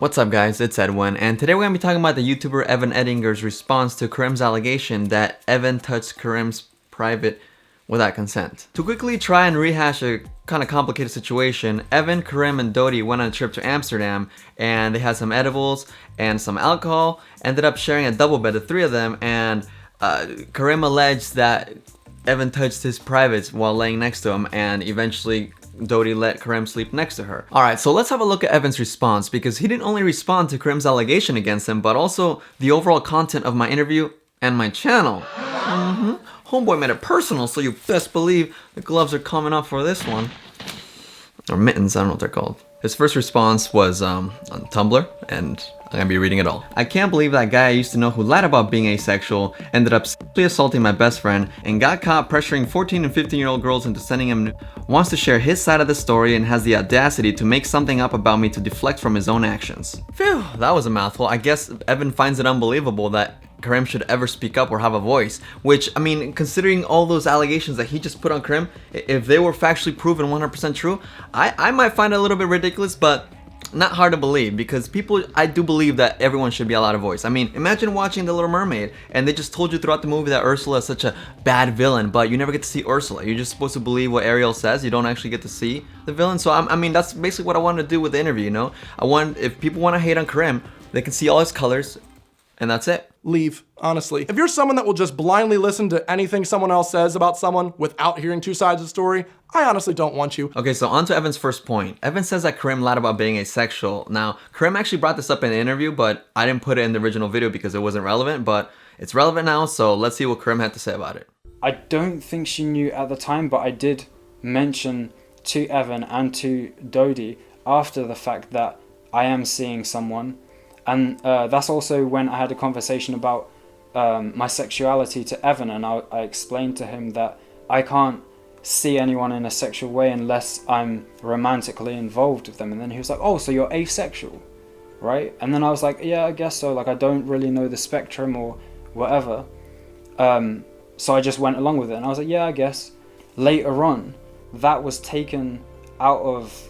What's up guys, it's Edwin, and today we're going to be talking about the YouTuber Evan Edinger's response to Karim's allegation that Evan touched Karim's private without consent. To quickly try and rehash a kind of complicated situation, Evan, Karim, and Dodi went on a trip to Amsterdam and they had some edibles and some alcohol, ended up sharing a double bed, the three of them, and Karim alleged that Evan touched his privates while laying next to him, and eventually Dodi let Karim sleep next to her. Alright, so let's have a look at Evan's response, because he didn't only respond to Karim's allegation against him, but also the overall content of my interview and my channel. Homeboy made it personal, so you best believe the gloves are coming up for this one. Or mittens, I don't know what they're called. His first response was on Tumblr, and I'm gonna be reading it all. I can't believe that guy I used to know who lied about being asexual ended up sexually assaulting my best friend and got caught pressuring 14 and 15-year-old girls into sending him wants to share his side of the story and has the audacity to make something up about me to deflect from his own actions. Phew, that was a mouthful. I guess Evan finds it unbelievable that Karim should ever speak up or have a voice, which, I mean, considering all those allegations that he just put on Karim, if they were factually proven 100% true, I might find it a little bit ridiculous, but not hard to believe, because I do believe that everyone should be allowed a voice. I mean, imagine watching The Little Mermaid and they just told you throughout the movie that Ursula is such a bad villain, but you never get to see Ursula. You're just supposed to believe what Ariel says. You don't actually get to see the villain. So I mean, that's basically what I wanted to do with the interview, you know? If people want to hate on Karim, they can see all his colors, and that's it. Leave, honestly. If you're someone that will just blindly listen to anything someone else says about someone without hearing two sides of the story, I honestly don't want you. Okay, so on to Evan's first point. Evan says that Karim lied about being asexual. Now, Karim actually brought this up in the interview, but I didn't put it in the original video because it wasn't relevant, but it's relevant now, so let's see what Karim had to say about it. I don't think she knew at the time, but I did mention to Evan and to Dodi after the fact that I am seeing someone. And that's also when I had a conversation about my sexuality to Evan, and I explained to him that I can't see anyone in a sexual way unless I'm romantically involved with them. And then he was like, oh, so you're asexual, right? And then I was like, yeah, I guess so. Like, I don't really know the spectrum or whatever. So I just went along with it, and I was like, yeah, I guess. Later on, that was taken out of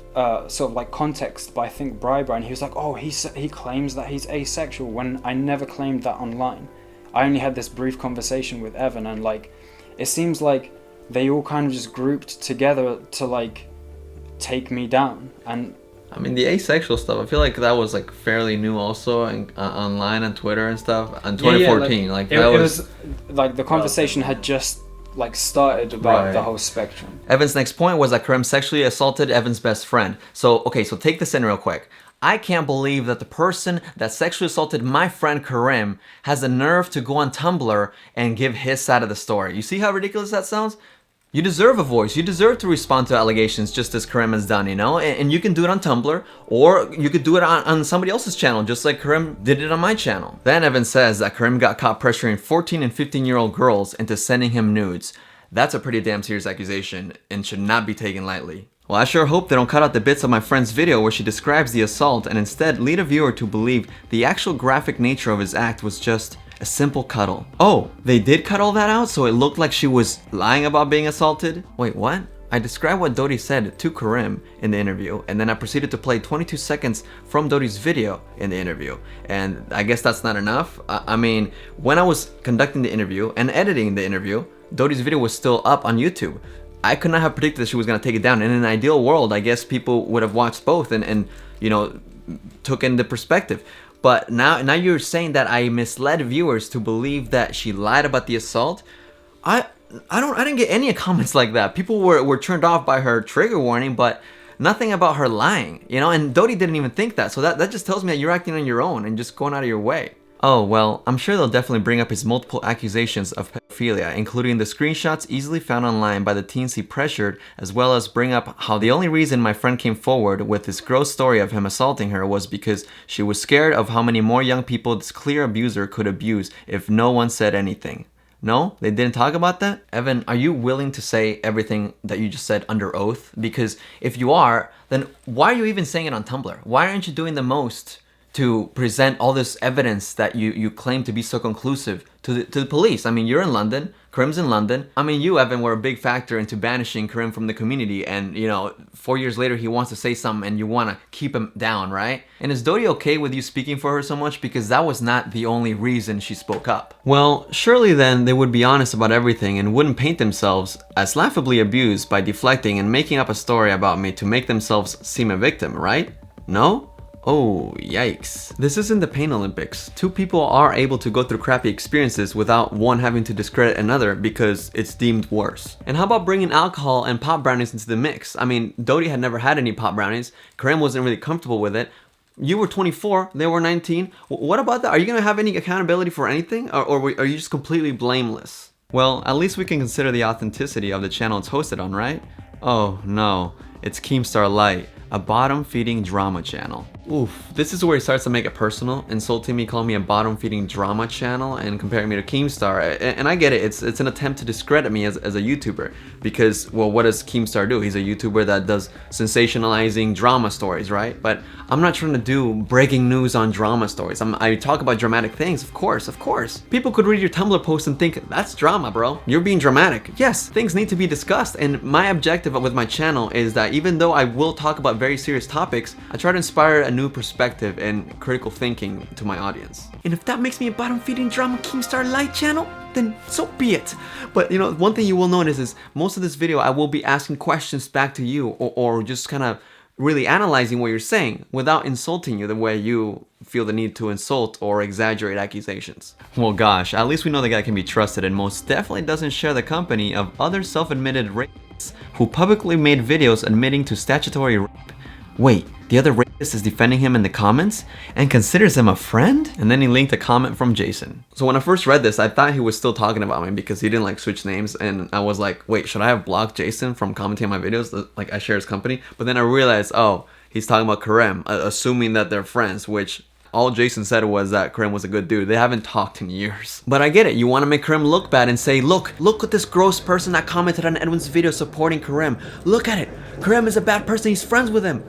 sort of like context by, I think, Briber, and he was like, oh, he claims that he's asexual, when I never claimed that online. I only had this brief conversation with Evan, and like, it seems like they all kind of just grouped together to like take me down. And I mean, the asexual stuff, I feel like that was like fairly new also, and online on Twitter and stuff in 2014. It was like the conversation had just like started about the whole spectrum. Evan's next point was that Karim sexually assaulted Evan's best friend. So, okay, so take this in real quick. I can't believe that the person that sexually assaulted my friend Karim has the nerve to go on Tumblr and give his side of the story. You see how ridiculous that sounds? You deserve a voice. You deserve to respond to allegations just as Karim has done, you know? And you can do it on Tumblr, or you could do it on somebody else's channel, just like Karim did it on my channel. Then Evan says that Karim got caught pressuring 14 and 15-year-old girls into sending him nudes. That's a pretty damn serious accusation and should not be taken lightly. Well, I sure hope they don't cut out the bits of my friend's video where she describes the assault and instead lead a viewer to believe the actual graphic nature of his act was just a simple cuddle. Oh, they did cut all that out so it looked like she was lying about being assaulted? Wait, what? I described what Dodi said to Karim in the interview, and then I proceeded to play 22 seconds from Dodi's video in the interview. And I guess that's not enough. I mean, when I was conducting the interview and editing the interview, Dodi's video was still up on YouTube. I could not have predicted that she was going to take it down. And in an ideal world, I guess people would have watched both and you know, took in the perspective. But now you're saying that I misled viewers to believe that she lied about the assault. I didn't get any comments like that. People were turned off by her trigger warning, but nothing about her lying, you know? And Dodi didn't even think that. So that just tells me that you're acting on your own and just going out of your way. Oh, well, I'm sure they'll definitely bring up his multiple accusations of pedophilia, including the screenshots easily found online by the teens he pressured, as well as bring up how the only reason my friend came forward with this gross story of him assaulting her was because she was scared of how many more young people this clear abuser could abuse if no one said anything. No? They didn't talk about that? Evan, are you willing to say everything that you just said under oath? Because if you are, then why are you even saying it on Tumblr? Why aren't you doing the most to present all this evidence that you claim to be so conclusive to the police. I mean, you're in London, Karim's in London. I mean, you, Evan, were a big factor into banishing Karim from the community, and 4 years later he wants to say something and you want to keep him down, right? And is Dodie okay with you speaking for her so much? Because that was not the only reason she spoke up. Well, surely then they would be honest about everything and wouldn't paint themselves as laughably abused by deflecting and making up a story about me to make themselves seem a victim, right? No? Oh, yikes. This isn't the Pain Olympics. Two people are able to go through crappy experiences without one having to discredit another because it's deemed worse. And how about bringing alcohol and pop brownies into the mix? I mean, Dodie had never had any pop brownies. Karim wasn't really comfortable with it. You were 24, they were 19. What about that? Are you gonna have any accountability for anything? Or are you just completely blameless? Well, at least we can consider the authenticity of the channel it's hosted on, right? Oh no, it's Keemstar Lite, a bottom-feeding drama channel. Oof, this is where he starts to make it personal, insulting me, calling me a bottom-feeding drama channel, and comparing me to Keemstar. And I get it, it's an attempt to discredit me as a YouTuber, because, well, what does Keemstar do? He's a YouTuber that does sensationalizing drama stories, right? But I'm not trying to do breaking news on drama stories. I talk about dramatic things, of course. People could read your Tumblr post and think, that's drama, bro. You're being dramatic. Yes, things need to be discussed, and my objective with my channel is that even though I will talk about very serious topics, I try to inspire a new perspective and critical thinking to my audience. And if that makes me a bottom-feeding drama Keemstar Lite channel, then so be it. But one thing you will notice is most of this video I will be asking questions back to you, or just kind of really analyzing what you're saying without insulting you the way you feel the need to insult or exaggerate accusations. Well, gosh, at least we know the guy can be trusted and most definitely doesn't share the company of other self-admitted rapists who publicly made videos admitting to statutory rape. Wait, the other rapist is defending him in the comments and considers him a friend? And then he linked a comment from Jason. So when I first read this, I thought he was still talking about me because he didn't switch names, and I was like, wait, should I have blocked Jason from commenting on my videos? Like, I share his company. But then I realized, oh, he's talking about Karim, assuming that they're friends, which all Jason said was that Karim was a good dude. They haven't talked in years. But I get it. You want to make Karim look bad and say, look at this gross person that commented on Edwin's video supporting Karim. Look at it. Karim is a bad person. He's friends with him.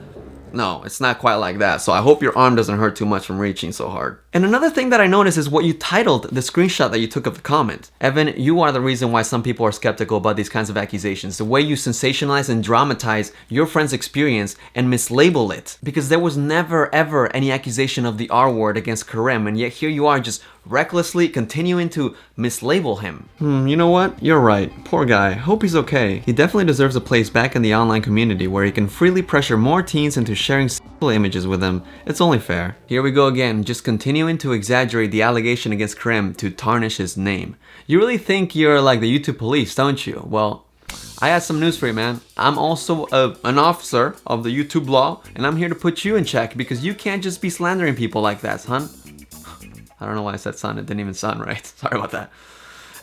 No, it's not quite like that, so I hope your arm doesn't hurt too much from reaching so hard. And another thing that I noticed is what you titled the screenshot that you took of the comment. Evan, you are the reason why some people are skeptical about these kinds of accusations. The way you sensationalize and dramatize your friend's experience and mislabel it. Because there was never ever any accusation of the R word against Karim, and yet here you are just recklessly continuing to mislabel him. You know what? You're right. Poor guy. Hope he's okay. He definitely deserves a place back in the online community where he can freely pressure more teens into sharing sexual images with him. It's only fair. Here we go again, just continuing to exaggerate the allegation against Karim to tarnish his name. You really think you're like the YouTube police, don't you? Well, I had some news for you, man. I'm also an officer of the YouTube law, and I'm here to put you in check because you can't just be slandering people like that, son. I don't know why I said son, it didn't even sound right. Sorry about that.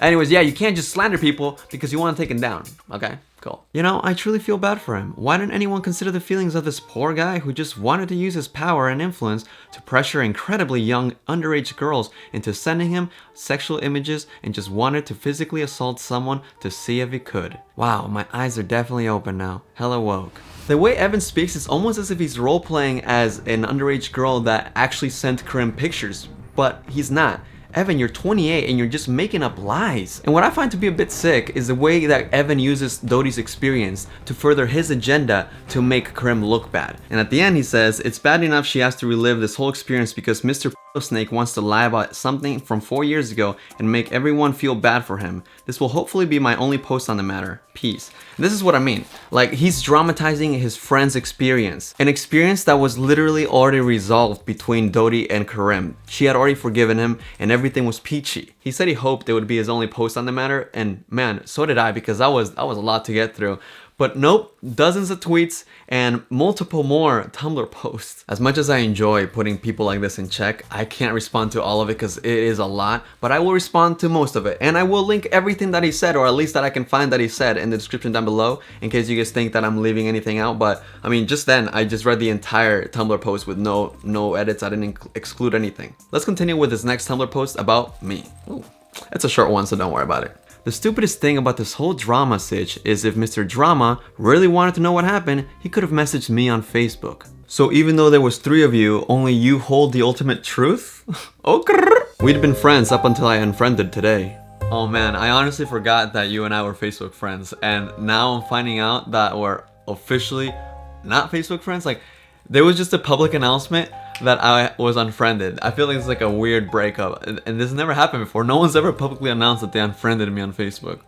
Anyways, yeah, you can't just slander people because you want to take him down. Okay, cool. I truly feel bad for him. Why didn't anyone consider the feelings of this poor guy who just wanted to use his power and influence to pressure incredibly young underage girls into sending him sexual images and just wanted to physically assault someone to see if he could? Wow, my eyes are definitely open now. Hella woke. The way Evan speaks is almost as if he's role-playing as an underage girl that actually sent Karim pictures. But he's not. Evan, you're 28 and you're just making up lies. And what I find to be a bit sick is the way that Evan uses Dodie's experience to further his agenda to make Karim look bad. And at the end he says, it's bad enough she has to relive this whole experience because Mr. Snake wants to lie about something from 4 years ago and make everyone feel bad for him. This will hopefully be my only post on the matter. Peace. And this is what I mean. Like, he's dramatizing his friend's experience. An experience that was literally already resolved between Dodie and Karim. She had already forgiven him and everything was peachy. He said he hoped it would be his only post on the matter, and man, so did I, because that was a lot to get through. But nope, dozens of tweets and multiple more Tumblr posts. As much as I enjoy putting people like this in check, I can't respond to all of it because it is a lot, but I will respond to most of it. And I will link everything that he said, or at least that I can find that he said, in the description down below, in case you guys think that I'm leaving anything out. But I mean, just then, I just read the entire Tumblr post with no edits. I didn't exclude anything. Let's continue with this next Tumblr post about me. Ooh, it's a short one, so don't worry about it. The stupidest thing about this whole drama sitch is if Mr. Drama really wanted to know what happened, he could have messaged me on Facebook. So even though there was 3 of you, only you hold the ultimate truth? Okay. We'd been friends up until I unfriended today. Oh man, I honestly forgot that you and I were Facebook friends, and now I'm finding out that we're officially not Facebook friends. Like, there was just a public announcement that I was unfriended. I feel like it's like a weird breakup, and this never happened before. No one's ever publicly announced that they unfriended me on Facebook.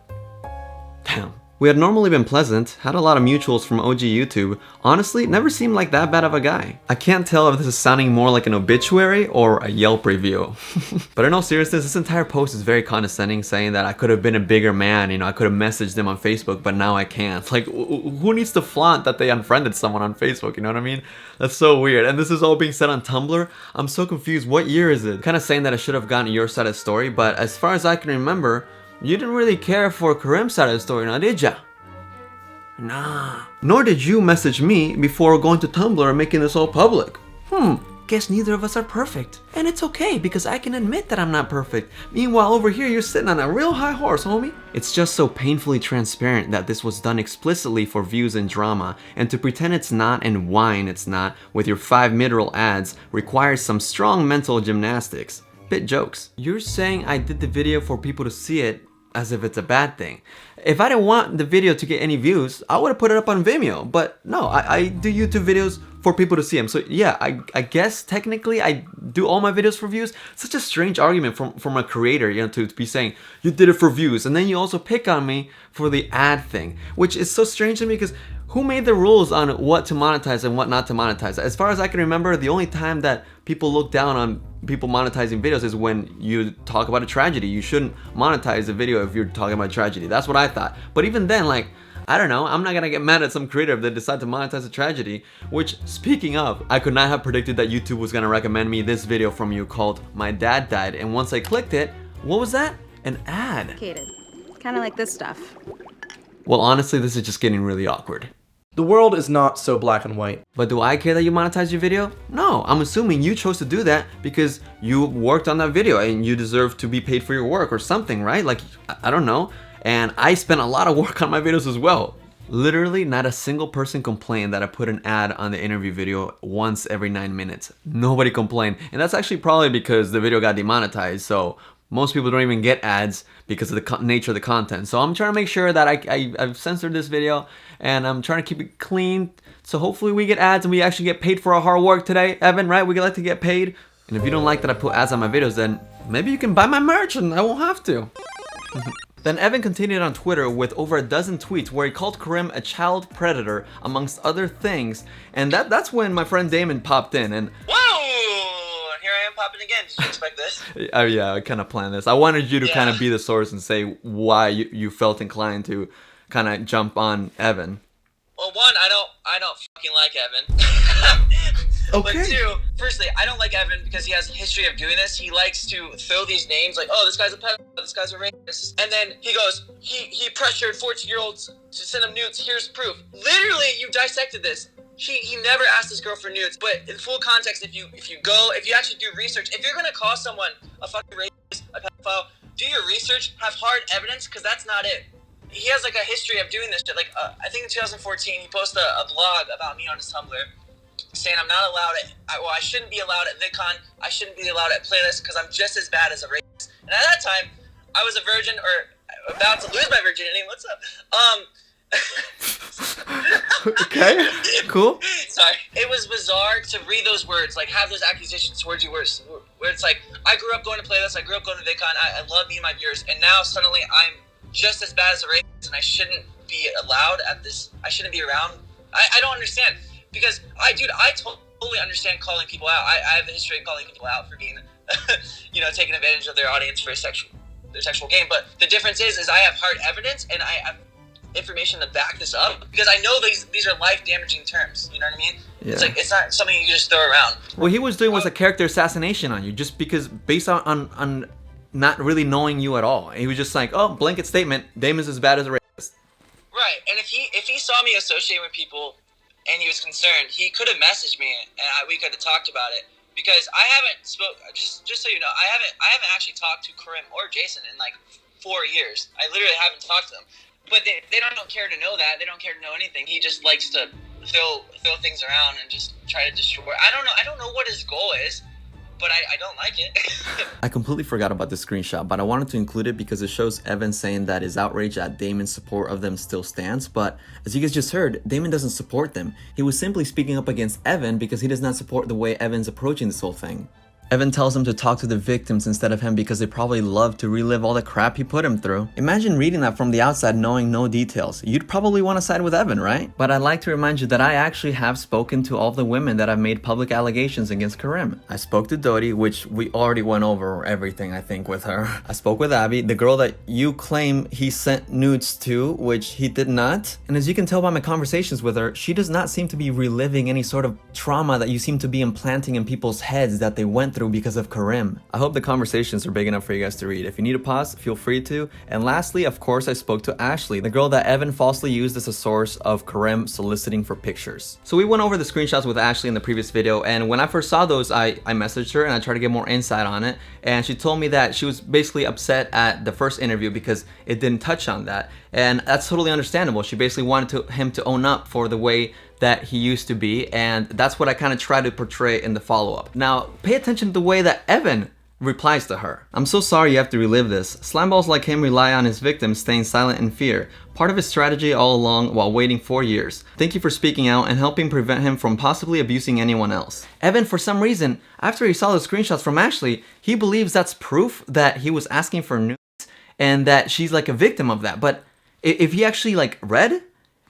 Damn. We had normally been pleasant, had a lot of mutuals from OG YouTube. Honestly, never seemed like that bad of a guy. I can't tell if this is sounding more like an obituary or a Yelp review. But in all seriousness, this entire post is very condescending, saying that I could have been a bigger man, you know, I could have messaged them on Facebook, but now I can't. Like, who needs to flaunt that they unfriended someone on Facebook, you know what I mean? That's so weird. And this is all being said on Tumblr. I'm so confused. What year is it? Kind of saying that I should have gotten your side of the story, but as far as I can remember, you didn't really care for Karim's side of the story, now did ya? Nah. Nor did you message me before going to Tumblr and making this all public. Guess neither of us are perfect. And it's okay, because I can admit that I'm not perfect. Meanwhile, over here, you're sitting on a real high horse, homie. It's just so painfully transparent that this was done explicitly for views and drama, and to pretend it's not and whine it's not with your 5 mid-roll ads requires some strong mental gymnastics. Bit jokes. You're saying I did the video for people to see it as if it's a bad thing. If I didn't want the video to get any views, I would have put it up on Vimeo. But no, I do YouTube videos for people to see them. So yeah, I guess technically I do all my videos for views. Such a strange argument from a creator, you know, to be saying, you did it for views. And then you also pick on me for the ad thing, which is so strange to me because who made the rules on what to monetize and what not to monetize? As far as I can remember, the only time that people look down on people monetizing videos is when you talk about a tragedy. You shouldn't monetize a video if you're talking about a tragedy. That's what I thought. But even then, like, I don't know, I'm not gonna get mad at some creator if they decide to monetize a tragedy. Which, speaking of, I could not have predicted that YouTube was gonna recommend me this video from you called My Dad Died. And once I clicked it, what was that? An ad. Kind of like this stuff. Well, honestly, this is just getting really awkward. The world is not so black and white. But do I care that you monetize your video? No, I'm assuming you chose to do that because you worked on that video and you deserve to be paid for your work or something, right? Like, I don't know. And I spent a lot of work on my videos as well. Literally, not a single person complained that I put an ad on the interview video once every 9 minutes. Nobody complained. And that's actually probably because the video got demonetized. So most people don't even get ads because of the nature of the content. So I'm trying to make sure that I've censored this video and I'm trying to keep it clean. So hopefully we get ads and we actually get paid for our hard work today, Evan, right? We like to get paid. And if you don't like that I put ads on my videos, then maybe you can buy my merch and I won't have to. Then Evan continued on Twitter with over a dozen tweets where he called Karim a child predator, amongst other things. And that's when my friend Damon popped in and... Whoa! Here I am popping again. Did you expect this? Oh yeah, I kind of planned this. I wanted you to kind of be the source and say why you felt inclined to kind of jump on Evan. Well, one, I don't fucking like Evan. Okay. But two, firstly, I don't like Evan because he has a history of doing this. He likes to throw these names like, oh, this guy's a pedophile, this guy's a racist. And then he goes, he pressured 14-year-olds to send him nudes. Here's proof. Literally, you dissected this. He never asked this girl for nudes. But in full context, if you actually do research, if you're gonna call someone a fucking racist, a pedophile, do your research, have hard evidence, because that's not it. He has like a history of doing this shit. Like I think in 2014, he posted a blog about me on his Tumblr, saying I'm not allowed I shouldn't be allowed at VidCon, I shouldn't be allowed at playlists because I'm just as bad as a racist. And at that time, I was a virgin or about to lose my virginity. What's up? Okay, cool. Sorry. It was bizarre to read those words, like have those accusations towards you where it's like, I grew up going to playlists, I grew up going to VidCon, I love me and my viewers, and now suddenly I'm just as bad as a racist and I shouldn't be allowed at this, I shouldn't be around. I don't understand. Because I totally understand calling people out. I have a history of calling people out for being, taking advantage of their audience for their sexual game. But the difference is I have hard evidence and I have information to back this up because I know these are life-damaging terms. You know what I mean? Yeah. It's like it's not something you can just throw around. What he was doing was a character assassination on you, just because based on not really knowing you at all. He was just like, oh, blanket statement, Damon's as bad as a racist. Right, and if he saw me associating with people and he was concerned, he could have messaged me and we could have talked about it. Because I haven't just so you know, I haven't actually talked to Karim or Jason in like 4 years. I literally haven't talked to them. But they don't care to know that. They don't care to know anything. He just likes to throw things around and just try to destroy. I don't know what his goal is, but I don't like it. I completely forgot about this screenshot, but I wanted to include it because it shows Evan saying that his outrage at Damon's support of them still stands. But as you guys just heard, Damon doesn't support them. He was simply speaking up against Evan because he does not support the way Evan's approaching this whole thing. Evan tells him to talk to the victims instead of him because they probably love to relive all the crap he put him through. Imagine reading that from the outside knowing no details. You'd probably want to side with Evan, right? But I'd like to remind you that I actually have spoken to all the women that have made public allegations against Karim. I spoke to Dodie, which we already went over everything I think with her. I spoke with Abby, the girl that you claim he sent nudes to, which he did not. And as you can tell by my conversations with her, she does not seem to be reliving any sort of trauma that you seem to be implanting in people's heads that they went through because of Karim. I hope the conversations are big enough for you guys to read. If you need a pause, feel free to. And lastly, of course, I spoke to Ashley, the girl that Evan falsely used as a source of Karim soliciting for pictures. So we went over the screenshots with Ashley in the previous video, and when I first saw those, I messaged her and I tried to get more insight on it, and she told me that she was basically upset at the first interview because it didn't touch on that, and that's totally understandable. She basically wanted him to own up for the way that he used to be, and that's what I kind of try to portray in the follow-up. Now, pay attention to the way that Evan replies to her. I'm so sorry you have to relive this. Slimeballs like him rely on his victims staying silent in fear. Part of his strategy all along while waiting 4 years. Thank you for speaking out and helping prevent him from possibly abusing anyone else. Evan, for some reason, after he saw the screenshots from Ashley, he believes that's proof that he was asking for nudes and that she's like a victim of that. But if he actually like read,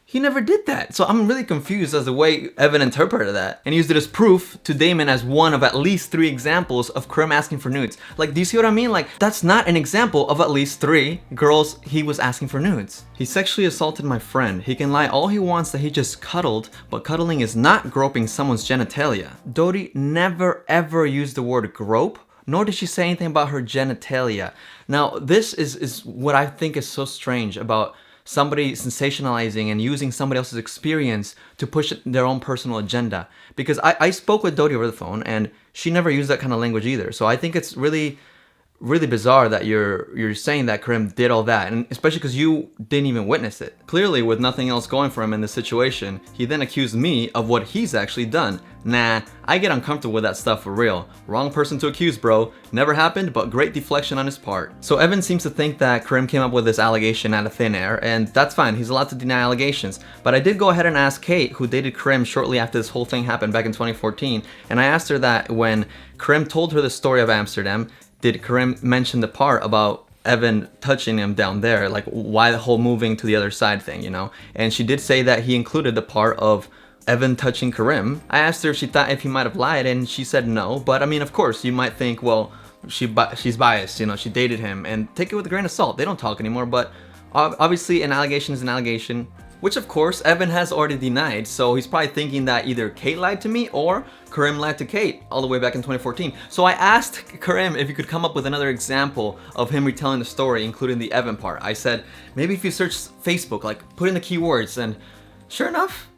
he never did that. So I'm really confused as the way Evan interpreted that and used it as proof to Damon as one of at least 3 examples of Karim asking for nudes. Like, do you see what I mean? Like, that's not an example of at least 3 girls he was asking for nudes. He sexually assaulted my friend. He can lie all he wants that he just cuddled, but cuddling is not groping someone's genitalia. Dodie never ever used the word grope, nor did she say anything about her genitalia. Now, this is what I think is so strange about somebody sensationalizing and using somebody else's experience to push their own personal agenda. Because I spoke with Dodie over the phone and she never used that kind of language either. So I think it's really bizarre that you're saying that Karim did all that, and especially because you didn't even witness it. Clearly, with nothing else going for him in this situation, he then accused me of what he's actually done. Nah, I get uncomfortable with that stuff for real. Wrong person to accuse, bro. Never happened, but great deflection on his part. So Evan seems to think that Karim came up with this allegation out of thin air, and that's fine, he's allowed to deny allegations. But I did go ahead and ask Kate, who dated Karim shortly after this whole thing happened back in 2014, and I asked her that when Karim told her the story of Amsterdam, did Karim mention the part about Evan touching him down there? Like, why the whole moving to the other side thing, you know? And she did say that he included the part of Evan touching Karim. I asked her if she thought if he might have lied, and she said no. But I mean, of course, you might think, well, she's biased, you know, she dated him. And take it with a grain of salt. They don't talk anymore, but obviously an allegation is an allegation. Which of course, Evan has already denied, so he's probably thinking that either Kate lied to me or Karim lied to Kate all the way back in 2014. So I asked Karim if he could come up with another example of him retelling the story, including the Evan part. I said, maybe if you search Facebook, like put in the keywords, and sure enough,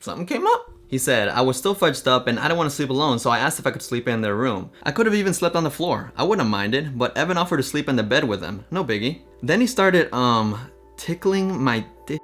something came up. He said, I was still fudged up and I didn't want to sleep alone, so I asked if I could sleep in their room. I could have even slept on the floor. I wouldn't have minded, but Evan offered to sleep in the bed with him. No biggie. Then he started, tickling my dick.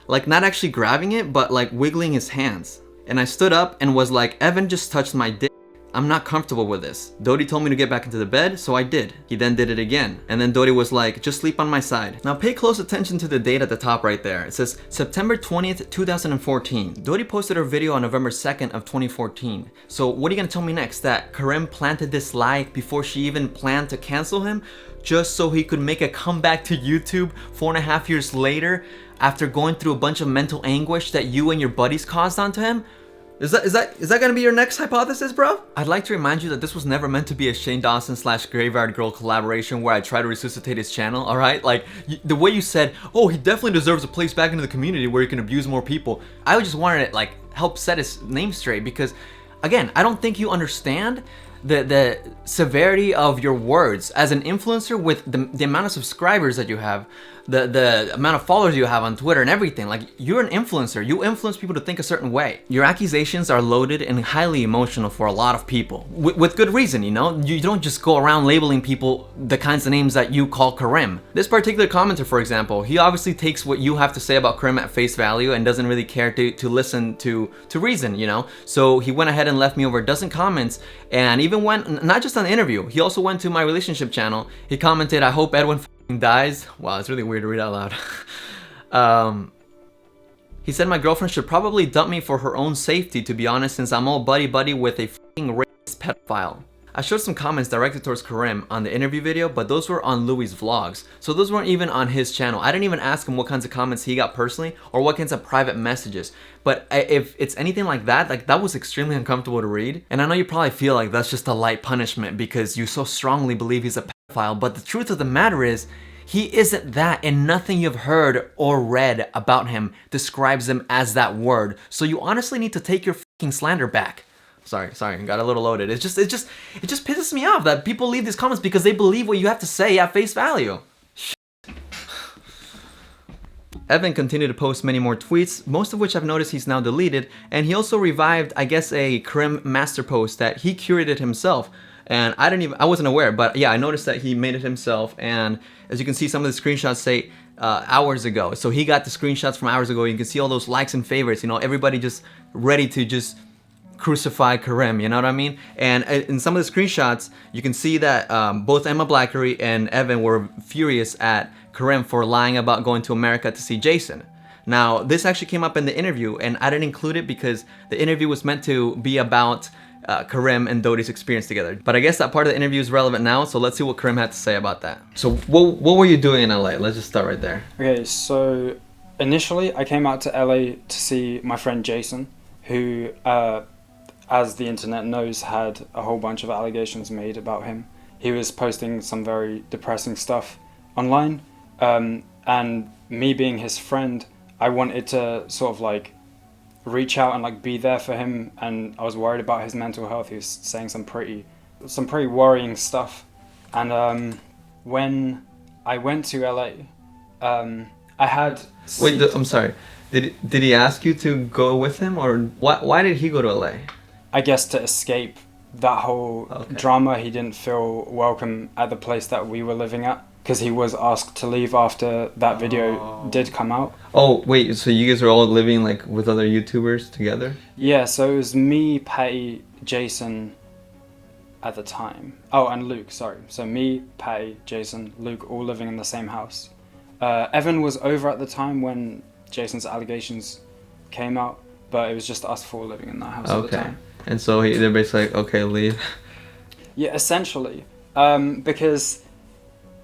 Like, not actually grabbing it, but like wiggling his hands. And I stood up and was like, Evan just touched my dick. I'm not comfortable with this. Dodie told me to get back into the bed, so I did. He then did it again. And then Dodie was like, just sleep on my side. Now pay close attention to the date at the top right there. It says September 20th, 2014. Dodie posted her video on November 2nd of 2014. So what are you gonna tell me next? That Karim planted this lie before she even planned to cancel him? Just so he could make a comeback to YouTube 4.5 years later after going through a bunch of mental anguish that you and your buddies caused onto him? Is that gonna be your next hypothesis, bro? I'd like to remind you that this was never meant to be a Shane Dawson / Graveyard Girl collaboration where I try to resuscitate his channel, alright? Like, the way you said, oh, he definitely deserves a place back into the community where he can abuse more people. I just wanted to, like, help set his name straight because, again, I don't think you understand the severity of your words as an influencer with the amount of subscribers that you have, the amount of followers you have on Twitter and everything. Like, you're an influencer. You influence people to think a certain way. Your accusations are loaded and highly emotional for a lot of people, with good reason. You know, you don't just go around labeling people the kinds of names that you call Karim. This particular commenter, for example, he obviously takes what you have to say about Karim at face value and doesn't really care to listen to reason, you know. So he went ahead and left me over a dozen comments, and even went, not just on the interview, he also went to my relationship channel. He commented, "I hope Edwin dies." Wow, it's really weird to read out loud. He said, "My girlfriend should probably dump me for her own safety, to be honest, since I'm all buddy-buddy with a f***ing racist pedophile." I showed some comments directed towards Karim on the interview video, but those were on Louis' vlogs, so those weren't even on his channel. I didn't even ask him what kinds of comments he got personally, or what kinds of private messages. But if it's anything like that was extremely uncomfortable to read. And I know you probably feel like that's just a light punishment because you so strongly believe he's a pedophile, but the truth of the matter is, he isn't that, and nothing you've heard or read about him describes him as that word. So you honestly need to take your fucking slander back. Sorry, got a little loaded. It just pisses me off that people leave these comments because they believe what you have to say at face value. Evan continued to post many more tweets, most of which I've noticed he's now deleted, and he also revived, I guess, a Karim master post that he curated himself. And I wasn't aware, but yeah, I noticed that he made it himself, and as you can see, some of the screenshots say hours ago. So he got the screenshots from hours ago. You can see all those likes and favorites, you know, everybody just ready to just crucify Karim, you know what I mean? And in some of the screenshots, you can see that both Emma Blackery and Evan were furious at Karim for lying about going to America to see Jason. Now, this actually came up in the interview, and I didn't include it because the interview was meant to be about Karim and Dodi's experience together. But I guess that part of the interview is relevant now, so let's see what Karim had to say about that. So what were you doing in LA? Let's just start right there. Okay, so initially I came out to LA to see my friend Jason, who, as the internet knows, had a whole bunch of allegations made about him. He was posting some very depressing stuff online, and me being his friend, I wanted to sort of like reach out and like be there for him, and I was worried about his mental health. He was saying some pretty worrying stuff. And when I went to LA, I had Wait, I'm sorry. Did he ask you to go with him, or why did he go to LA? I guess to escape that whole drama. He didn't feel welcome at the place that we were living at, because he was asked to leave after that video did come out. Oh, wait, so you guys are all living like with other YouTubers together? Yeah, so it was me, Patty, Jason at the time. Oh, and Luke, sorry. So me, Patty, Jason, Luke, all living in the same house. Evan was over at the time when Jason's allegations came out, but it was just us four living in that house at the time. And so they're basically like, okay, leave. Yeah, essentially. Because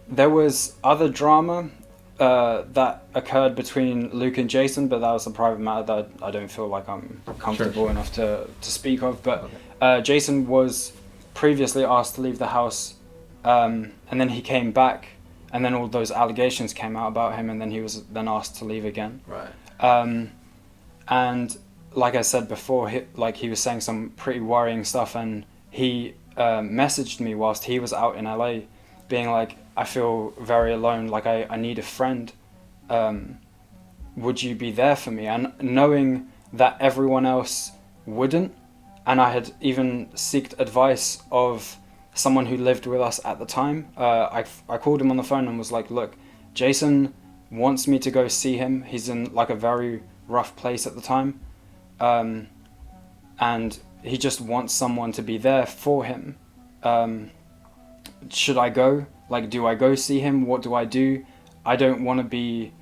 there was other drama that occurred between Luke and Jason, but that was a private matter that I don't feel like I'm comfortable enough to speak of. But Jason was previously asked to leave the house, and then he came back, and then all those allegations came out about him, and then he was then asked to leave again. Right. And like I said before, he was saying some pretty worrying stuff, and he messaged me whilst he was out in LA, being like, I feel very alone, like I need a friend. Would you be there for me? And knowing that everyone else wouldn't, and I had even sought advice of someone who lived with us at the time, I called him on the phone and was like, look, Jason wants me to go see him. He's in like a very rough place at the time. And he just wants someone to be there for him. Should I go? Like, do I go see him? What do I do? I don't want to be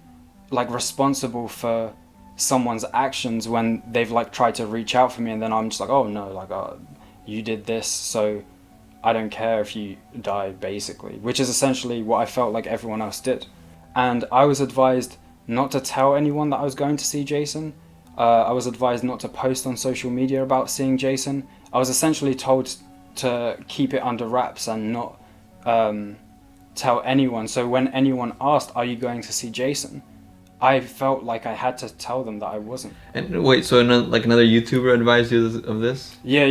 like responsible for someone's actions when they've like tried to reach out for me, and then I'm just like, oh no, like you did this, so I don't care if you die, basically, which is essentially what I felt like everyone else did. And I was advised not to tell anyone that I was going to see Jason. I was advised not to post on social media about seeing Jason. I was essentially told to keep it under wraps and not tell anyone. So when anyone asked, are you going to see Jason? I felt like I had to tell them that I wasn't. And wait, so another YouTuber advised you of this? Yeah,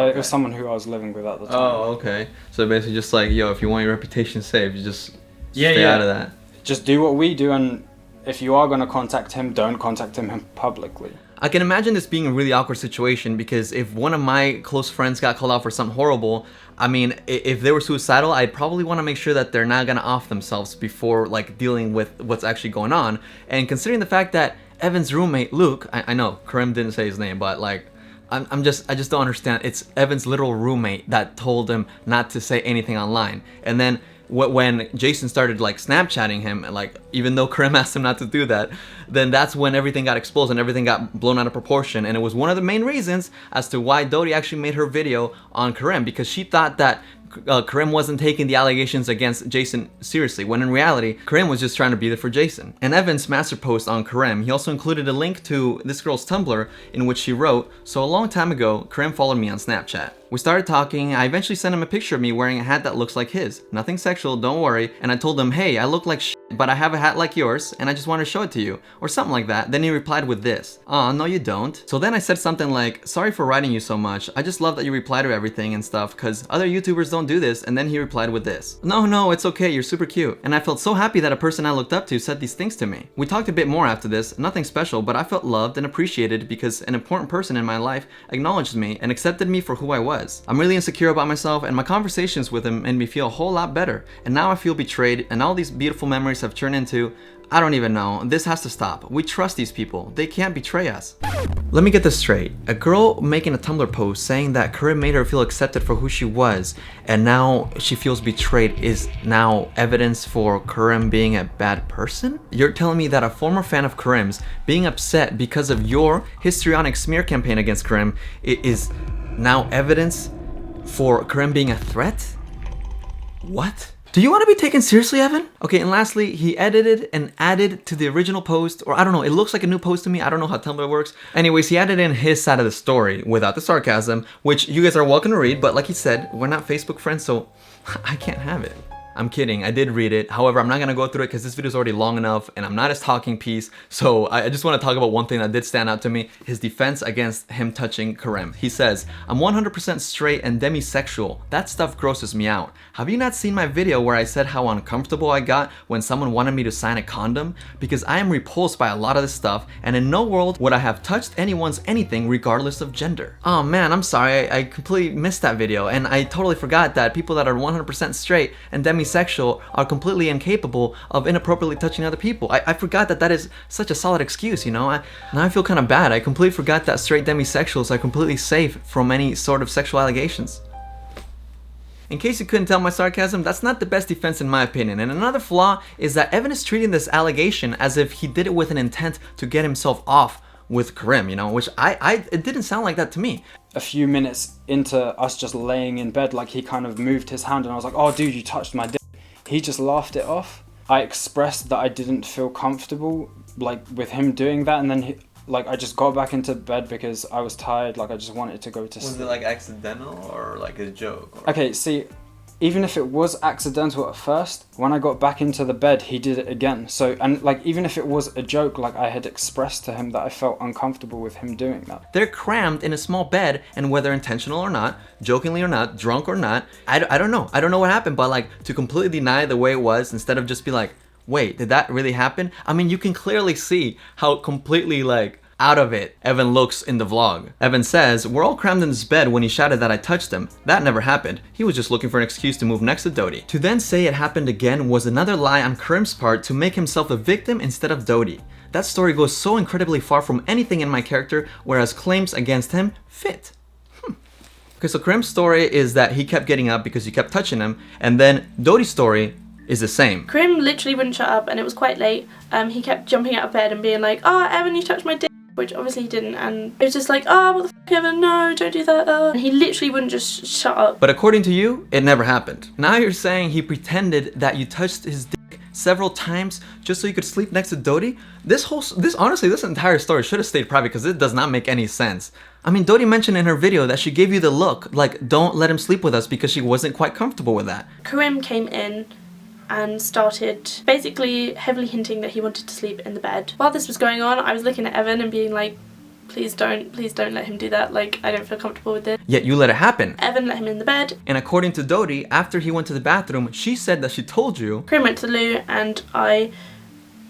it was someone who I was living with at the time. Oh, okay. So basically just like, yo, if you want your reputation saved, you just stay out of that. Just do what we do, and if you are going to contact him, don't contact him publicly. I can imagine this being a really awkward situation because if one of my close friends got called out for something horrible, I mean, if they were suicidal, I'd probably want to make sure that they're not gonna off themselves before like dealing with what's actually going on. And considering the fact that Evan's roommate Luke, I know Karim didn't say his name, but like I just don't understand. It's Evan's literal roommate that told him not to say anything online, and then when Jason started like Snapchatting him, and like even though Karim asked him not to do that, then that's when everything got exposed and everything got blown out of proportion. And it was one of the main reasons as to why Dodie actually made her video on Karim, because she thought that Karim wasn't taking the allegations against Jason seriously, when in reality, Karim was just trying to be there for Jason. In Evan's master post on Karim, he also included a link to this girl's Tumblr in which she wrote, "So a long time ago, Karim followed me on Snapchat. We started talking, I eventually sent him a picture of me wearing a hat that looks like his. Nothing sexual, don't worry. And I told him, hey, I look like shit, but I have a hat like yours, and I just want to show it to you. Or something like that. Then he replied with this. Aw, no you don't. So then I said something like, sorry for writing you so much. I just love that you reply to everything and stuff, cause other YouTubers don't do this. And then he replied with this. No, it's okay, you're super cute. And I felt so happy that a person I looked up to said these things to me. We talked a bit more after this, nothing special, but I felt loved and appreciated because an important person in my life acknowledged me and accepted me for who I was. I'm really insecure about myself, and my conversations with him made me feel a whole lot better. And now I feel betrayed, and all these beautiful memories have turned into, I don't even know. This has to stop. We trust these people. They can't betray us." Let me get this straight. A girl making a Tumblr post saying that Karim made her feel accepted for who she was, and now she feels betrayed, is now evidence for Karim being a bad person? You're telling me that a former fan of Karim's being upset because of your histrionic smear campaign against Karim is now evidence for Karim being a threat? What? Do you want to be taken seriously, Evan? Okay, and lastly, he edited and added to the original post, or I don't know, it looks like a new post to me. I don't know how Tumblr works. Anyways, he added in his side of the story without the sarcasm, which you guys are welcome to read, but like he said, we're not Facebook friends, so I can't have it. I'm kidding, I did read it. However, I'm not gonna go through it because this video is already long enough and I'm not his talking piece. So I just wanna talk about one thing that did stand out to me, his defense against him touching Karim. He says, I'm 100% straight and demisexual. That stuff grosses me out. Have you not seen my video where I said how uncomfortable I got when someone wanted me to sign a condom? Because I am repulsed by a lot of this stuff, and in no world would I have touched anyone's anything regardless of gender. Oh man, I'm sorry, I completely missed that video, and I totally forgot that people that are 100% straight and demisexual are completely incapable of inappropriately touching other people. I forgot that is such a solid excuse, you know? Now I feel kind of bad. I completely forgot that straight demisexuals are completely safe from any sort of sexual allegations. In case you couldn't tell my sarcasm, that's not the best defense in my opinion. And another flaw is that Evan is treating this allegation as if he did it with an intent to get himself off with Karim, you know, which it didn't sound like that to me. A few minutes into us just laying in bed, like he kind of moved his hand and I was like, oh dude, you touched my dick. He just laughed it off. I expressed that I didn't feel comfortable like with him doing that, and then I just got back into bed because I was tired, like I just wanted to go to sleep. Was it like accidental or like a joke? Or... Okay, see, even if it was accidental at first, when I got back into the bed, he did it again. So, and like even if it was a joke, like I had expressed to him that I felt uncomfortable with him doing that. They're crammed in a small bed, and whether intentional or not, jokingly or not, drunk or not, I don't know. I don't know what happened, but like to completely deny the way it was instead of just be like, wait, did that really happen? I mean, you can clearly see how completely like out of it Evan looks in the vlog. Evan says, we're all crammed in this bed when he shouted that I touched him. That never happened. He was just looking for an excuse to move next to Dodie. To then say it happened again was another lie on Karim's part to make himself a victim instead of Dodie. That story goes so incredibly far from anything in my character, whereas claims against him fit. Okay, so Karim's story is that he kept getting up because you kept touching him, and then Dodie's story is the same. Karim literally wouldn't shut up, and it was quite late. He kept jumping out of bed and being like, oh, Evan, you touched my dick, which obviously he didn't, and it was just like, oh, what the fuck, Evan, no, don't do that. And he literally wouldn't just shut up. But according to you, it never happened. Now you're saying he pretended that you touched his dick several times just so you could sleep next to Dodie? This entire story should have stayed private because it does not make any sense. I mean, Dodie mentioned in her video that she gave you the look, like, don't let him sleep with us because she wasn't quite comfortable with that. Karim came in and started basically heavily hinting that he wanted to sleep in the bed. While this was going on, I was looking at Evan and being like, please don't let him do that. Like, I don't feel comfortable with this. Yet you let it happen. Evan let him in the bed. And according to Dodie, after he went to the bathroom, she said that she told you. Karim went to the loo, and I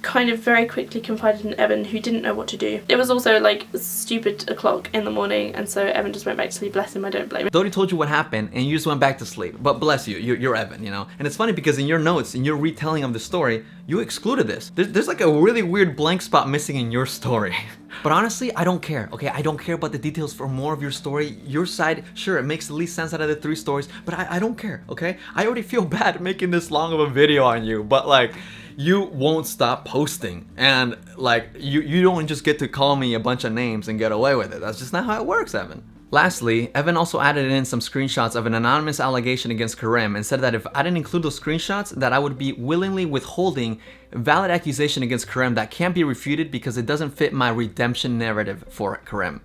kind of very quickly confided in Evan, who didn't know what to do. It was also like stupid o'clock in the morning, and so Evan just went back to sleep. Bless him, I don't blame him. Dodie told you what happened, and you just went back to sleep. But bless you, you're Evan, you know? And it's funny because in your notes, in your retelling of the story, you excluded this. There's like a really weird blank spot missing in your story. But honestly, I don't care, okay? I don't care about the details for more of your story. Your side, sure, it makes the least sense out of the 3 stories, but I don't care, okay? I already feel bad making this long of a video on you, but like, you won't stop posting, and like you don't just get to call me a bunch of names and get away with it. That's just not how it works, Evan. Lastly, Evan also added in some screenshots of an anonymous allegation against Karim and said that if I didn't include those screenshots, that I would be willingly withholding valid accusation against Karim that can't be refuted because it doesn't fit my redemption narrative for Karim.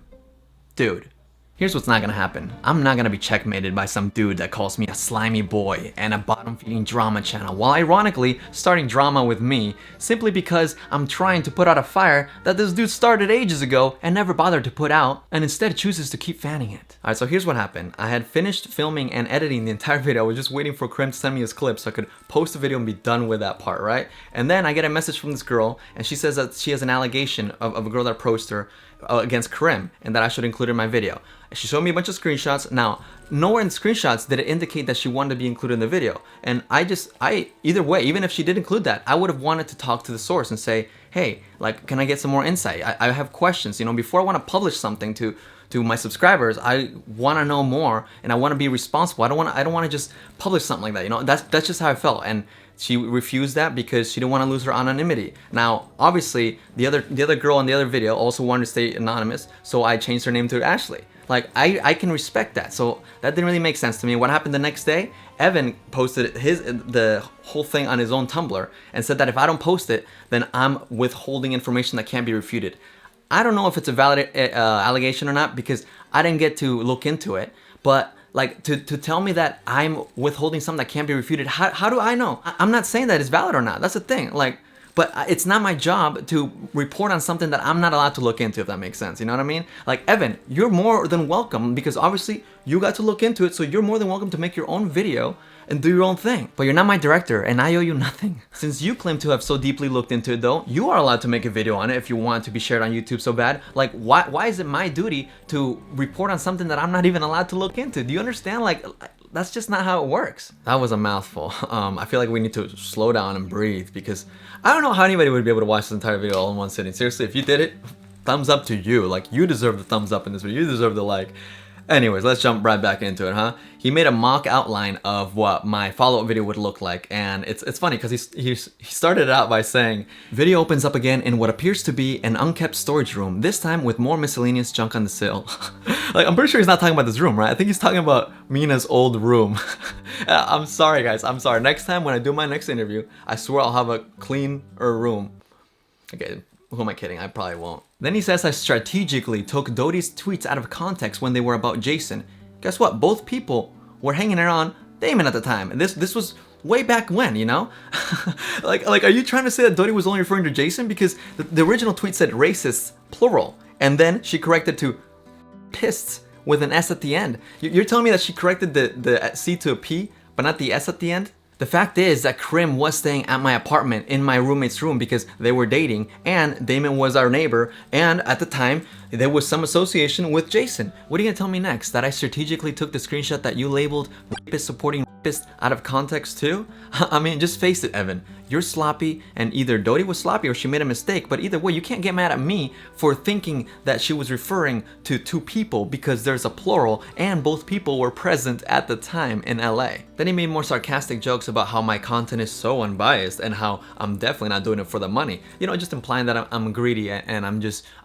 Dude. Here's what's not gonna happen. I'm not gonna be checkmated by some dude that calls me a slimy boy and a bottom-feeding drama channel, while ironically starting drama with me simply because I'm trying to put out a fire that this dude started ages ago and never bothered to put out, and instead chooses to keep fanning it. Alright, so here's what happened. I had finished filming and editing the entire video. I was just waiting for Karim to send me his clip so I could post the video and be done with that part, right? And then I get a message from this girl, and she says that she has an allegation of a girl that approached her against Karim, and that I should include in my video. She showed me a bunch of screenshots. Now, nowhere in the screenshots did it indicate that she wanted to be included in the video. And either way, even if she did include that, I would have wanted to talk to the source and say, hey, like, can I get some more insight? I have questions, you know, before I want to publish something to my subscribers, I want to know more, and I want to be responsible. I don't want to just publish something like that, you know. That's just how I felt, and she refused that because she didn't want to lose her anonymity. Now, obviously, the other girl in the other video also wanted to stay anonymous, so I changed her name to Ashley. Like, I can respect that, so that didn't really make sense to me. What happened the next day? Evan posted the whole thing on his own Tumblr and said that if I don't post it, then I'm withholding information that can't be refuted. I don't know if it's a valid allegation or not because I didn't get to look into it, but like to tell me that I'm withholding something that can't be refuted, how do I know? I'm not saying that it's valid or not. That's the thing. Like, but it's not my job to report on something that I'm not allowed to look into, if that makes sense. You know what I mean? Like, Evan, you're more than welcome because obviously you got to look into it, so you're more than welcome to make your own video and do your own thing. But you're not my director, and I owe you nothing. Since you claim to have so deeply looked into it though, you are allowed to make a video on it if you want it to be shared on YouTube so bad. Like, why is it my duty to report on something that I'm not even allowed to look into? Do you understand? Like, that's just not how it works. That was a mouthful. I feel like we need to slow down and breathe because I don't know how anybody would be able to watch this entire video all in one sitting. Seriously, if you did it, thumbs up to you. Like, you deserve the thumbs up in this video. You deserve the like. Anyways, let's jump right back into it, huh? He made a mock outline of what my follow-up video would look like, and it's funny because he started it out by saying, video opens up again in what appears to be an unkept storage room, this time with more miscellaneous junk on the sill. Like, I'm pretty sure he's not talking about this room, right? I think he's talking about Mina's old room. I'm sorry, guys. I'm sorry. Next time when I do my next interview, I swear I'll have a cleaner room. Okay, who am I kidding? I probably won't. Then he says I strategically took Dodie's tweets out of context when they were about Jason. Guess what? Both people were hanging around Damon at the time. And this was way back when, you know? like, are you trying to say that Dodie was only referring to Jason? Because the original tweet said racists, plural. And then she corrected to pists with an S at the end. You're telling me that she corrected the C to a P, but not the S at the end? The fact is that Karim was staying at my apartment in my roommate's room because they were dating, and Damon was our neighbor, and at the time, there was some association with Jason. What are you gonna tell me next? That I strategically took the screenshot that you labeled rapist supporting rapist out of context too? I mean, just face it, Evan. You're sloppy, and either Dodie was sloppy or she made a mistake, but either way, you can't get mad at me for thinking that she was referring to 2 people because there's a plural and both people were present at the time in LA. Then he made more sarcastic jokes about how my content is so unbiased and how I'm definitely not doing it for the money. You know, just implying that I'm greedy and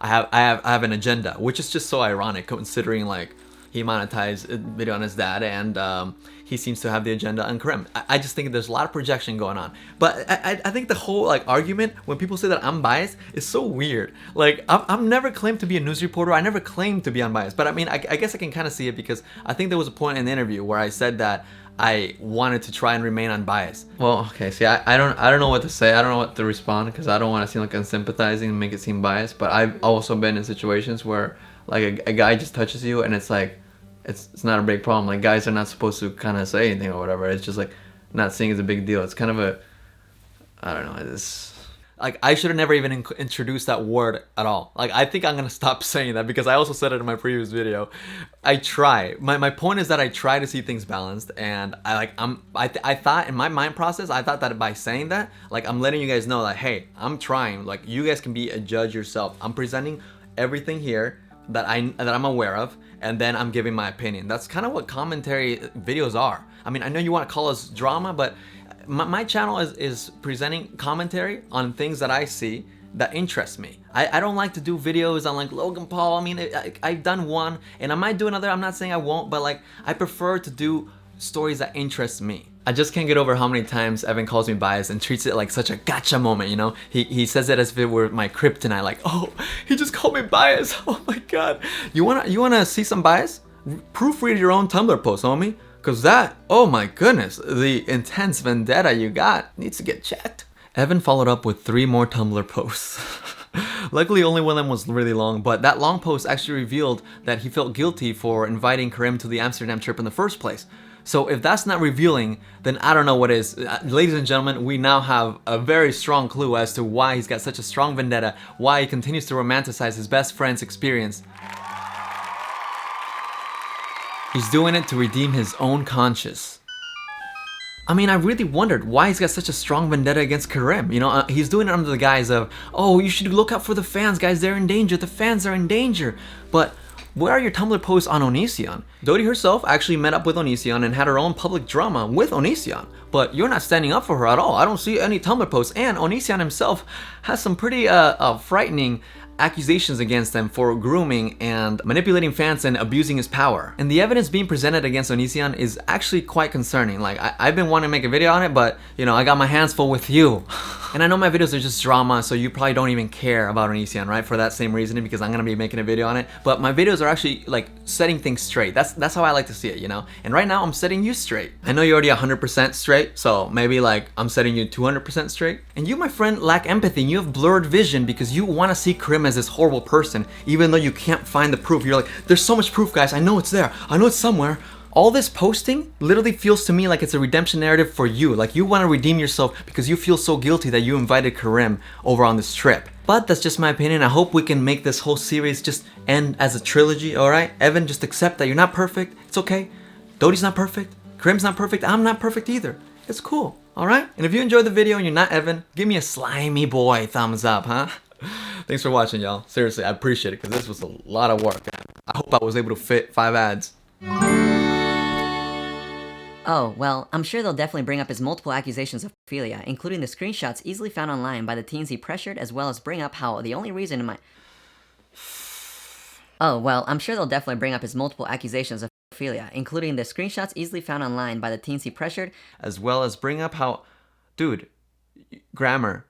I have an agenda, which is just so ironic considering, like, he monetized a video on his dad, and he seems to have the agenda on Karim. I just think there's a lot of projection going on. But I think the whole like argument when people say that I'm biased is so weird. Like I've never claimed to be a news reporter. I never claimed to be unbiased. But I mean, I guess I can kind of see it because I think there was a point in the interview where I said that I wanted to try and remain unbiased. Well, okay, see, I don't know what to say. I don't know what to respond because I don't want to seem like unsympathizing and make it seem biased. But I've also been in situations where like a guy just touches you and it's like it's not a big problem. Like guys are not supposed to kind of say anything or whatever. It's just like not seeing it's a big deal. It's kind of a, I don't know. It's like I should have never even introduced that word at all. Like I think I'm gonna stop saying that because I also said it in my previous video. I try. My point is that I try to see things balanced, and I thought in my mind process I thought that by saying that, like I'm letting you guys know that hey, I'm trying. Like you guys can be a judge yourself. I'm presenting everything here that I'm aware of, and then I'm giving my opinion. That's kind of what commentary videos are. I mean, I know you want to call us drama, but my channel is presenting commentary on things that I see that interest me. I don't like to do videos on like Logan Paul. I mean, I've done one, and I might do another. I'm not saying I won't, but like I prefer to do stories that interest me. I just can't get over how many times Evan calls me biased and treats it like such a gotcha moment, you know? He says it as if it were my kryptonite, like, oh, he just called me biased. Oh my god. You wanna see some bias? Proofread your own Tumblr post, homie. Cause that, oh my goodness, the intense vendetta you got needs to get checked. Evan followed up with 3 more Tumblr posts. Luckily, only one of them was really long, but that long post actually revealed that he felt guilty for inviting Karim to the Amsterdam trip in the first place. So if that's not revealing, then I don't know what is. Ladies and gentlemen, we now have a very strong clue as to why he's got such a strong vendetta, why he continues to romanticize his best friend's experience. He's doing it to redeem his own conscience. I mean, I really wondered why he's got such a strong vendetta against Karim. You know, he's doing it under the guise of, oh, you should look out for the fans, guys, they're in danger, the fans are in danger. But where are your Tumblr posts on Onision? Dodie herself actually met up with Onision and had her own public drama with Onision. But you're not standing up for her at all. I don't see any Tumblr posts. And Onision himself has some pretty frightening accusations against him for grooming and manipulating fans and abusing his power. And the evidence being presented against Onision is actually quite concerning. Like, I've been wanting to make a video on it, but, you know, I got my hands full with you. And I know my videos are just drama, so you probably don't even care about Onision, right? For that same reasoning, because I'm gonna be making a video on it. But my videos are actually, like, setting things straight. That's how I like to see it, you know? And right now, I'm setting you straight. I know you're already 100% straight, so maybe, like, I'm setting you 200% straight. And you, my friend, lack empathy, and you have blurred vision because you want to see Karim as this horrible person, even though you can't find the proof. You're like, there's so much proof, guys. I know it's there. I know it's somewhere. All this posting literally feels to me like it's a redemption narrative for you. Like you want to redeem yourself because you feel so guilty that you invited Karim over on this trip. But that's just my opinion. I hope we can make this whole series just end as a trilogy, alright? Evan, just accept that you're not perfect. It's okay. Dodie's not perfect. Karim's not perfect. I'm not perfect either. It's cool, alright? And if you enjoyed the video and you're not Evan, give me a slimy boy thumbs up, huh? Thanks for watching, y'all. Seriously, I appreciate it because this was a lot of work. I hope I was able to fit 5 ads. Oh, well, I'm sure they'll definitely bring up his multiple accusations of pedophilia, including the screenshots easily found online by the teens he pressured, as well as bring up how the only reason in my... Oh, well, I'm sure they'll definitely bring up his multiple accusations of pedophilia, including the screenshots easily found online by the teens he pressured, as well as bring up how... Dude, grammar.